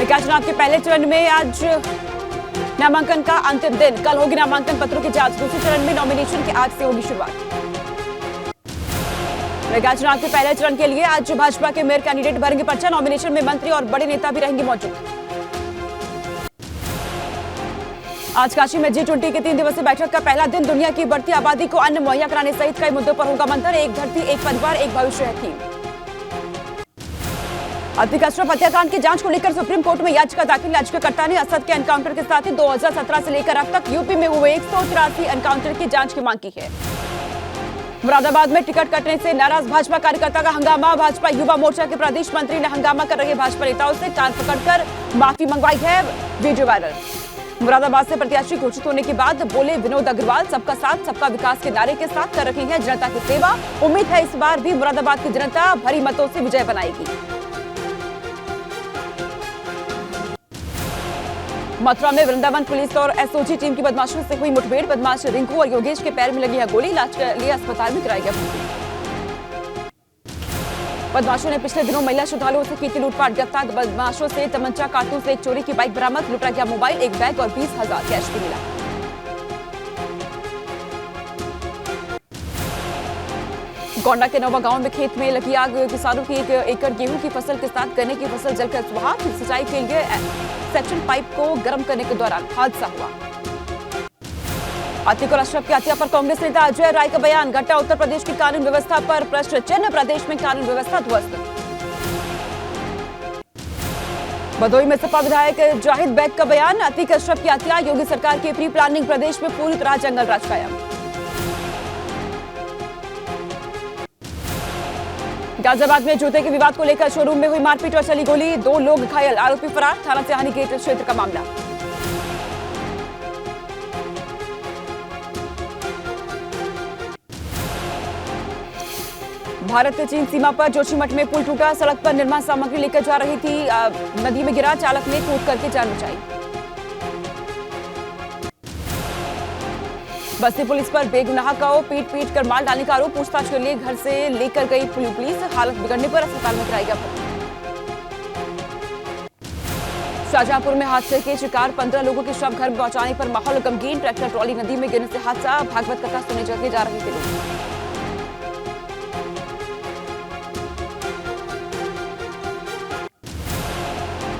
निकाय चुनाव के पहले चरण में आज नामांकन का अंतिम दिन। कल होगी नामांकन पत्रों की जांच। दूसरे चरण में नॉमिनेशन की आज से होगी शुरुआत। निकाय चुनाव के पहले चरण के लिए आज भाजपा के मेयर कैंडिडेट भरेंगे पर्चा। नॉमिनेशन में मंत्री और बड़े नेता भी रहेंगे मौजूद। आज काशी में G20 की 3 दिवसीय बैठक का पहला दिन। दुनिया की बढ़ती आबादी को अन्न मुहैया कराने सहित कई मुद्दों पर होगा मंथन। एक धरती, एक परिवार, एक भविष्य है थीम। अतिक अशरफ हत्याकांड की जांच को लेकर सुप्रीम कोर्ट में याचिका दाखिल। याचिकाकर्ता ने असद के एनकाउंटर के साथ ही 2017 से लेकर अब तक यूपी में हुए 183 एनकाउंटर की जांच की मांग की है। मुरादाबाद में टिकट कटने से नाराज भाजपा कार्यकर्ता का हंगामा। भाजपा युवा मोर्चा के प्रदेश मंत्री ने हंगामा कर रहे भाजपा नेताओं से कान पकड़कर माफी मंगवाई है। Video viral. मुरादाबाद से प्रत्याशी घोषित होने के बाद बोले विनोद अग्रवाल, सबका साथ सबका विकास के नारे के साथ कर रही है जनता की सेवा। उम्मीद है इस बार भी मुरादाबाद की जनता भरी मतों से विजय बनाएगी। मथुरा में वृंदावन पुलिस और एसओजी टीम की बदमाशों से हुई मुठभेड़। बदमाश रिंकू और योगेश के पैर में लगी है गोली। इलाज के लिए अस्पताल में कराया गया भर्ती। बदमाशों ने पिछले दिनों महिला श्रद्धालुओं से की थी लूटपाट। गिरफ्तार बदमाशों से तमंचा, कारतूस से एक चोरी की बाइक बरामद। लूटा गया मोबाइल, एक बैग और 20,000 कैश भी मिला। गोंडा के नौवा गांव में खेत में लगी आग। किसानों की 1 एकड़ गेहूं की फसल के साथ गन्ने की फसल जलकर सुहा। सिंचाई के लिए सेक्शन पाइप को गर्म करने के दौरान हादसा हुआ। अतिक और अशरफ की हत्या पर कांग्रेस नेता अजय राय का बयान। घटा उत्तर प्रदेश की कानून व्यवस्था पर प्रश्न चिन्ह। प्रदेश में कानून व्यवस्था ध्वस्त। भदोही में सपा विधायक जाहिद बेग का बयान। अतिक अशरफ की हत्या योगी सरकार की प्री प्लानिंग। प्रदेश में पूरी तरह जंगल राज कायम। गाजियाबाद में जूते के विवाद को लेकर शोरूम में हुई मारपीट और चली गोली। 2 लोग घायल, आरोपी फरार। थाना सिहानी गेट क्षेत्र का मामला। भारत चीन सीमा पर जोशीमठ में पुल टूटा। सड़क पर निर्माण सामग्री लेकर जा रही थी, नदी में गिरा। चालक ने कूद करके जान बचाई। बस्ती पुलिस पर बेगुनाह को पीट कर मार डालने का आरोप। पूछताछ के लिए घर से लेकर गई पुलिस। हालत बिगड़ने पर अस्पताल में कराई गया भर्ती। शाहजहांपुर में हादसे के शिकार 15 लोगों के शव घर में पहुंचाने पर माहौल गमगीन। ट्रैक्टर ट्रॉली नदी में गिरने से हादसा। भागवत कथा सुनने जगह जा रहे थे लोग।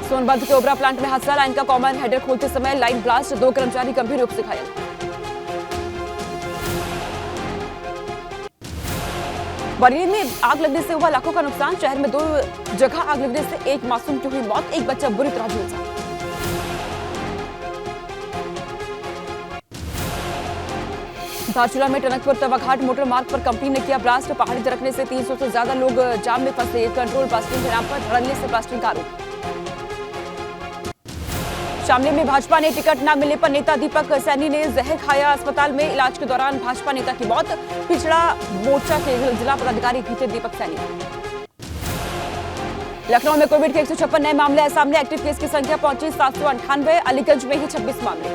सोनभद्र के ओबरा प्लांट में हादसा। लाइन का कॉमन हेडर खोलते समय लाइन ब्लास्ट। 2 कर्मचारी गंभीर रूप से घायल। बरेली में आग लगने से हुआ लाखों का नुकसान। शहर में 2 जगह आग लगने से एक मासूम की हुई मौत। एक बच्चा बुरी तरह झुलसा। धारचूला में टनकपुर तवाघाट मोटर मार्ग पर कंपनी ने किया ब्लास्ट। पहाड़ी दरकने से 300 से ज्यादा लोग जाम में फंसे। कंट्रोल ब्लास्टिंग के नाम पर धड़ल्ले से ब्लास्टिंग का आरोप। शामली में भाजपा ने टिकट न मिलने पर नेता दीपक सैनी ने जहर खाया। अस्पताल में इलाज के दौरान भाजपा नेता की मौत। पिछड़ा मोर्चा के जिला पदाधिकारी भी थे दीपक सैनी। लखनऊ में कोविड के 156 नए मामले सामने। एक्टिव केस की संख्या पहुंची 798। अलीगंज में ही 26 मामले।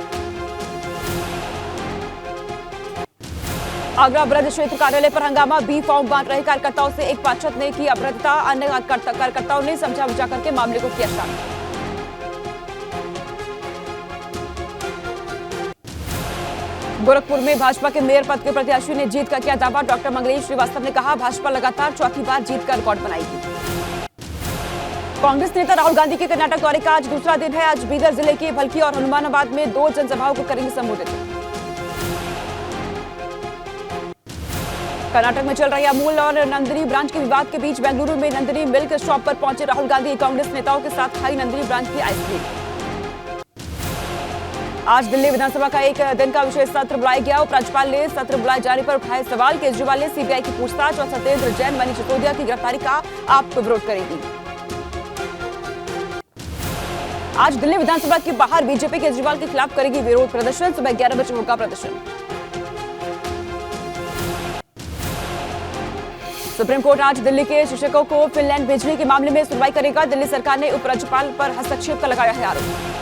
आगरा ब्रज क्षेत्र कार्यालय पर हंगामा। बी फॉर्म बांट रहे कार्यकर्ताओं से एक पार्षद ने की अभद्रता। अन्य कार्यकर्ताओं ने समझा बुझा करके मामले को किया शांत। गोरखपुर में भाजपा के मेयर पद के प्रत्याशी ने जीत का किया दावा। डॉक्टर मंगलेश श्रीवास्तव ने कहा भाजपा लगातार चौथी बार जीत का रिकॉर्ड बनाएगी। कांग्रेस नेता राहुल गांधी के कर्नाटक दौरे का आज दूसरा दिन है। आज बीदर जिले के भलकी और हनुमानाबाद में 2 जनसभाओं को करेंगे संबोधित। कर्नाटक में चल रही अमूल और नंदिनी ब्रांच के विवाद के बीच बेंगलुरु में नंदिनी मिल्क शॉप पर पहुंचे राहुल गांधी। कांग्रेस नेताओं के साथ खाई नंदिनी ब्रांच की आइसक्रीम। आज दिल्ली विधानसभा का एक दिन का विशेष सत्र बुलाया गया। उपराज्यपाल ने सत्र बुलाए जाने पर उठाए सवाल। केजरीवाल ने सीबीआई की पूछताछ और सत्येंद्र जैन, मनीष सिसोदिया की गिरफ्तारी का आप विरोध करेगी। आज दिल्ली विधानसभा के बाहर बीजेपी केजरीवाल के खिलाफ करेगी विरोध प्रदर्शन। सुबह 11 बजे होगा प्रदर्शन। सुप्रीम कोर्ट आज दिल्ली के शिक्षकों को फिनलैंड भेजने के मामले में सुनवाई करेगा। दिल्ली सरकार ने उपराज्यपाल पर हस्तक्षेप का लगाया है आरोप।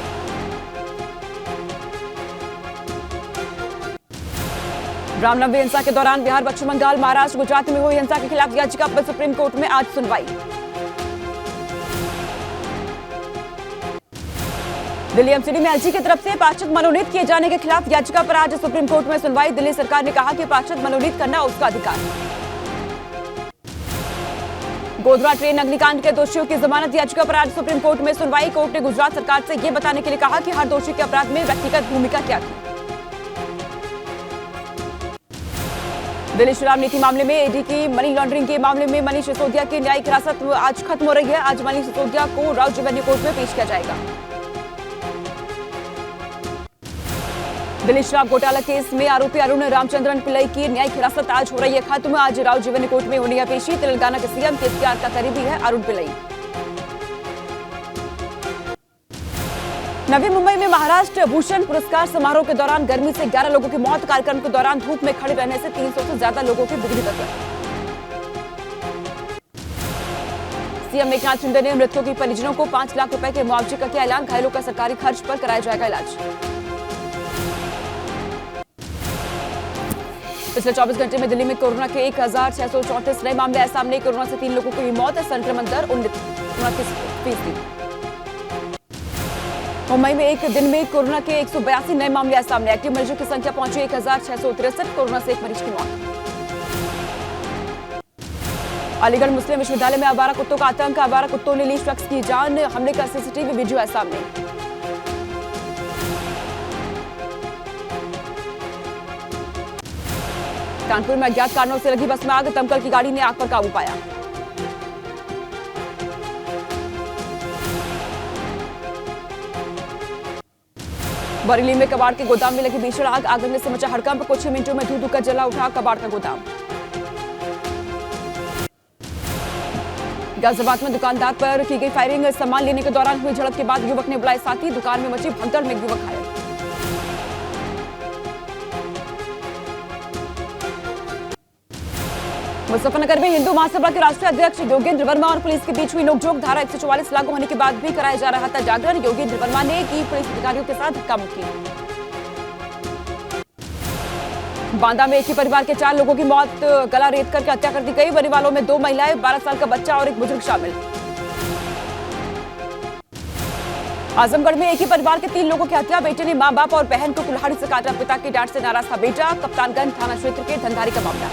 रामनवमी हिंसा के दौरान बिहार, पश्चिम बंगाल, महाराष्ट्र, गुजरात में हुई हिंसा के खिलाफ याचिका पर सुप्रीम कोर्ट में आज सुनवाई। दिल्ली एमसीडी में एलजी की तरफ से पार्षद मनोनीत किए जाने के खिलाफ याचिका पर आज सुप्रीम कोर्ट में सुनवाई। दिल्ली सरकार ने कहा कि पार्षद मनोनीत करना उसका अधिकार। गोधरा ट्रेन अग्निकांड के दोषियों की जमानत याचिका पर आज सुप्रीम कोर्ट में सुनवाई। कोर्ट ने गुजरात सरकार से यह बताने के लिए कहा कि हर दोषी के अपराध में व्यक्तिगत भूमिका क्या थी। दिल्ली शराब नीति मामले में ईडी की मनी लॉन्ड्रिंग के मामले में मनीष सिसोदिया की न्यायिक हिरासत आज खत्म हो रही है। आज मनीष सिसोदिया को राज्य रेवेन्यू कोर्ट में पेश किया जाएगा। दिल्ली शराब घोटाला केस में आरोपी अरुण रामचंद्रन पिल्लई की न्यायिक हिरासत आज हो रही है खत्म। आज राज्य रेवेन्यू कोर्ट में होनी है पेशी। तेलंगाना के सीएम केसीआर का करीबी है अरुण पिल्लई। नवी मुंबई में महाराष्ट्र भूषण पुरस्कार समारोह के दौरान गर्मी से 11 लोगों की मौत। कार्यक्रम के दौरान धूप में खड़े रहने से 300 से ज्यादा लोगों की बिगड़ी तबीयत। सीएम एकनाथ शिंदे ने मृतकों के परिजनों को 5 लाख रुपए के मुआवजे का किया ऐलान। घायलों का सरकारी खर्च पर कराया जाएगा इलाज। पिछले 24 घंटे में दिल्ली में कोरोना के 1634 नए मामले आए सामने। कोरोना से 3 लोगों की मौत। संक्रमण दर 29%। मुंबई में एक दिन में कोरोना के 182 नए मामले आए सामने। एक्टिव मरीजों की संख्या पहुंची 1663। कोरोना से एक मरीज की मौत। अलीगढ़ मुस्लिम विश्वविद्यालय में आवारा कुत्तों का आतंक। आवारा कुत्तों ने ली शख्स की जान। हमले का सीसीटीवी वीडियो आया सामने। कानपुर में अज्ञात कारणों से लगी बस में आग। दमकल की गाड़ी ने आग पर काबू पाया। बरेली में कबाड़ के गोदाम में लगी भीषण आग। आग लगने से मचा हड़कंप। कुछ ही मिनटों में धू-धू कर जला उठा कबाड़ का गोदाम। गाजियाबाद में दुकानदार पर की गई फायरिंग। सामान लेने के दौरान हुई झड़प के बाद युवक ने बुलाए साथी। दुकान में मची भगदड़ में युवक घायल। मुजफ्फरनगर में हिंदू महासभा के राष्ट्रीय अध्यक्ष योगेंद्र वर्मा और पुलिस के बीच हुई नोकझोंक। धारा 144 लागू होने के बाद भी कराया जा रहा था जागरण। योगेंद्र वर्मा ने की पुलिस अधिकारियों के साथ धक्का मुक्की। बांदा में एक ही परिवार के 4 लोगों की मौत। गला रेत करके हत्या कर दी गई। मरने वालों में 2 महिलाएं, 12 साल का बच्चा और एक बुजुर्ग शामिल। आजमगढ़ में एक ही परिवार के 3 लोगों की हत्या। बेटे ने मां बाप और बहन को कुल्हाड़ी से काटा। पिता की डांट से नाराज था बेटा। कप्तानगंज थाना क्षेत्र के धंधारी का मामला।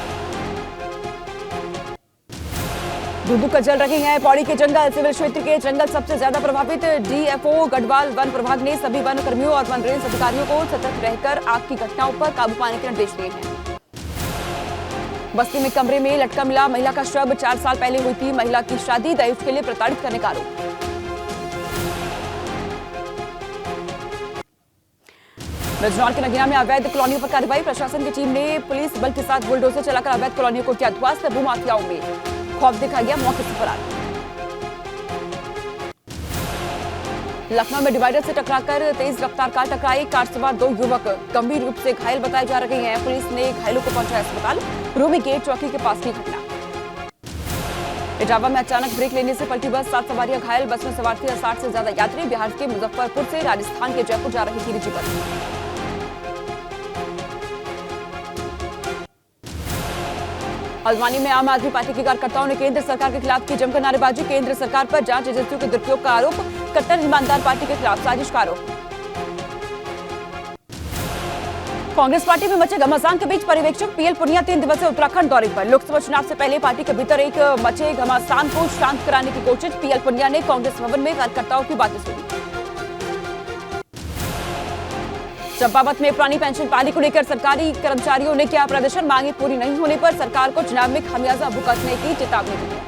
धू-धू कर जल रहे हैं पौड़ी के जंगल। सिविल क्षेत्र के जंगल सबसे ज्यादा प्रभावित। डीएफओ गढ़वाल वन प्रभाग ने सभी वन कर्मियों और वन रेंज अधिकारियों को सतर्क रहकर आग की घटनाओं पर काबू पाने के निर्देश दिए हैं। बस्ती में कमरे में लटका मिला महिला का शव। 4 साल पहले हुई थी महिला की शादी। दहेज के लिए प्रताड़ित करने का आरोप। बिजनौर के नगीना में अवैध कॉलोनियों पर कार्रवाई। प्रशासन की टीम ने पुलिस बल के साथ बुलडोजर चलाकर अवैध कॉलोनियों को किया ध्वस्त। भूमाफियाओं में खौफ दिखा गया। मौके से फरार। लखनऊ में डिवाइडर से टकराकर तेज रफ्तार कार टकराई। कार सवार 2 युवक गंभीर रूप से घायल बताए जा रहे हैं। पुलिस ने घायलों को पहुंचाया अस्पताल। रूमी गेट चौकी के पास की घटना। इटावा में अचानक ब्रेक लेने से पलटी बस। 7 सवारियां घायल। बस में सवार थे 60 से ज्यादा यात्री। बिहार के मुजफ्फरपुर से राजस्थान के जयपुर जा रही थी निजी बस। हल्द्वानी में आम आदमी पार्टी के कार्यकर्ताओं ने केंद्र सरकार के खिलाफ की जमकर नारेबाजी। केंद्र सरकार पर जांच एजेंसियों के दुरुपयोग का आरोप। कट्टर ईमानदार पार्टी के खिलाफ साजिश का आरोप। कांग्रेस पार्टी में मचे घमासान के बीच पर्यवेक्षक पीएल पुनिया 3 दिवसीय उत्तराखंड दौरे पर। लोकसभा चुनाव से पहले पार्टी के भीतर एक मचे घमासान को शांत कराने की कोशिश। पीएल पुनिया ने कांग्रेस भवन में कार्यकर्ताओं की बातें सुनी। चंपावत में पुरानी पेंशन पाली को लेकर सरकारी कर्मचारियों ने किया प्रदर्शन। मांगे पूरी नहीं होने पर सरकार को चुनाव में खामियाजा भुगतने की चेतावनी दी है।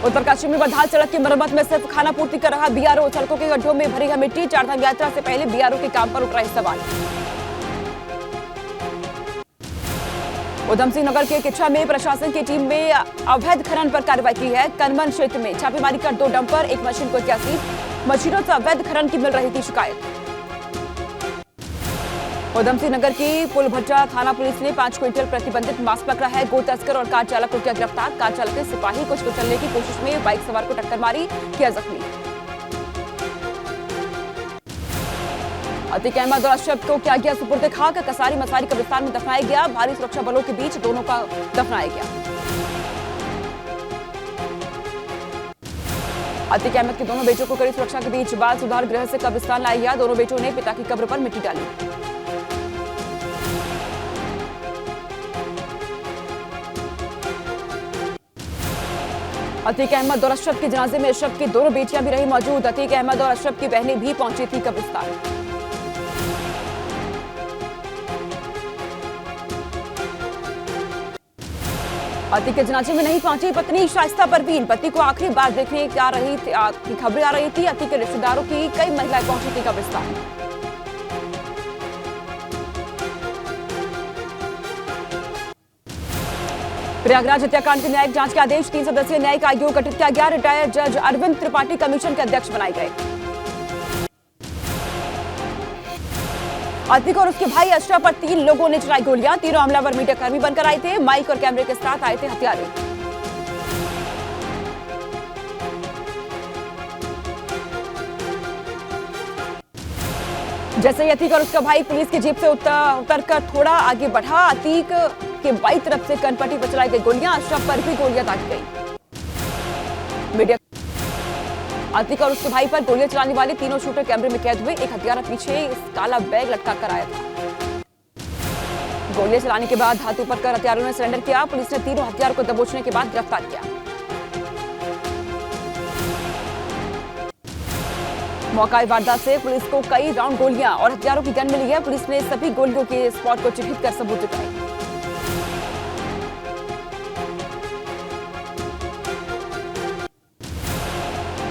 उत्तरकाशी में बदहाल सड़क की मरम्मत में सिर्फ खाना पूर्ति कर रहा बीआरओ। सड़कों के गड्ढों में भरी है मिट्टी। चारधाम यात्रा से पहले बीआरओ के काम पर उठ रहे सवाल। उधम सिंह नगर के किच्छा में प्रशासन की टीम ने अवैध खनन पर कार्रवाई की है। कनमन क्षेत्र में छापेमारी कर 2 डंपर, एक मशीन को किया सीज। मशीनों से अवैध खनन की मिल रही थी शिकायत। उधम सिंह नगर की पुलभट्टा थाना पुलिस ने 5 क्विंटल प्रतिबंधित मांस पकड़ा है। गो तस्कर और कार चालक को किया गिरफ्तार। कार चालक ने सिपाही को कुचलने की कोशिश में बाइक सवार को टक्कर मारी, किया जख्मी। अतीक अहमद और अशरफ को किया गया सुपुर्द खाक। कसारी मसारी कब्रिस्तान में दफनाया गया। भारी सुरक्षा बलों के बीच दोनों का दफनाया गया। अतीक अहमद के दोनों बेटों को कड़ी सुरक्षा के बीच बाल सुधार गृह से कब्रिस्तान लाया गया। दोनों बेटों ने पिता की कब्र पर मिट्टी डाली। अतीक अहमद और अशरफ के जनाजे में अशरफ की दोनों बेटियां भी रही मौजूद। अतीक अहमद और अशरफ की बहनें भी पहुंची थी कब्रिस्तान। अतीक के जनाजे में नहीं पहुंची पत्नी शाइस्ता परवीन। पति को आखिरी बार देखने आ रही थी, खबरें आ रही थी। अतीक के रिश्तेदारों की कई महिलाएं पहुंची थी कब्रिस्तान। प्रयागराज हत्याकांड की न्यायिक जांच के आदेश। 3 सदस्यीय न्यायिक आयोग गठित किया गया। रिटायर्ड जज अरविंद त्रिपाठी कमीशन के अध्यक्ष बनाए गए। अतीक और उसके भाई अशरफ पर 3 लोगों ने चलाई गोलियां। तीनों हमलावर मीडिया कर्मी बनकर आए थे। माइक और कैमरे के साथ आए थे हत्यारे। जैसे ही अतीक और उसका भाई पुलिस की जीप से उतरकर थोड़ा आगे बढ़ा, अतीक के बाईं तरफ से कनपट्टी पर चलाई गई गोलियां। अशरफ पर भी गोलियां दागी गई। मीडिया अतीक और उसके भाई पर गोलियां चलाने वाले तीनों शूटर कैमरे में कैद हुए। एक हत्यारा पीछे काला बैग लटका कर आया था। गोलियां चलाने के बाद हाथ ऊपर कर हत्यारों ने सरेंडर किया। पुलिस ने तीनों हत्यारों को दबोचने के बाद गिरफ्तार किया। मौका वारदात से पुलिस को कई राउंड गोलियां और हथियारों की गन मिली है। पुलिस ने सभी गोलियों के स्पॉट को चिन्हित कर सबूत जुटाए।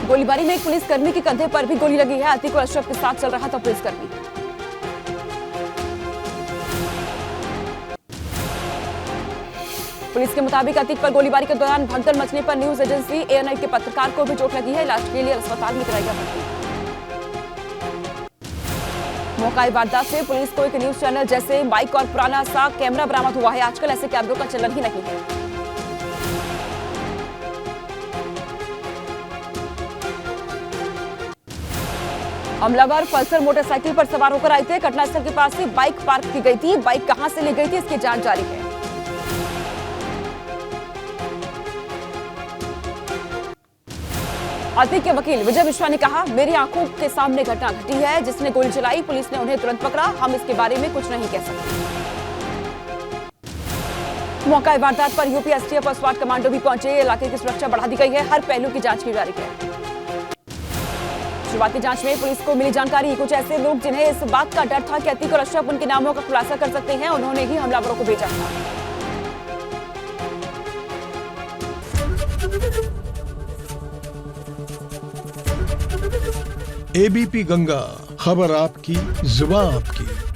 गोलीबारी में एक पुलिसकर्मी के कंधे पर भी गोली लगी है। अतीक और अशरफ के साथ चल रहा था पुलिसकर्मी। पुलिस के मुताबिक अतीक पर गोलीबारी के दौरान भगदड़ मचने पर न्यूज एजेंसी एएनआई के पत्रकार को भी चोट लगी है। इलाज के लिए अस्पताल में कराया गया। मौका वारदात से पुलिस को एक न्यूज चैनल जैसे माइक और पुराना सा कैमरा बरामद हुआ है। आजकल ऐसे कैमरों का चलन ही नहीं है। हमलावर पल्सर मोटरसाइकिल पर सवार होकर आए थे। घटनास्थल के पास से बाइक पार्क की गई थी। बाइक कहां से ली गई थी इसकी जांच जारी है। अतीक के वकील विजय मिश्रा ने कहा, मेरी आंखों के सामने घटना घटी है। जिसने गोली चलाई पुलिस ने उन्हें तुरंत पकड़ा। हम इसके बारे में कुछ नहीं कह सकते। मौका वारदात पर यूपी एसटीएफ और स्वाट कमांडो भी पहुंचे। इलाके की सुरक्षा बढ़ा दी गई है। हर पहलू की जांच की जा रही है। शुरुआती जांच में पुलिस को मिली जानकारी, कुछ ऐसे लोग जिन्हें इस बात का डर था कि अतीक और अशरफ उनके नामों का खुलासा कर सकते हैं, उन्होंने ही हमलावरों को भेजा था। एबीपी गंगा, खबर आपकी, जुबान आपकी।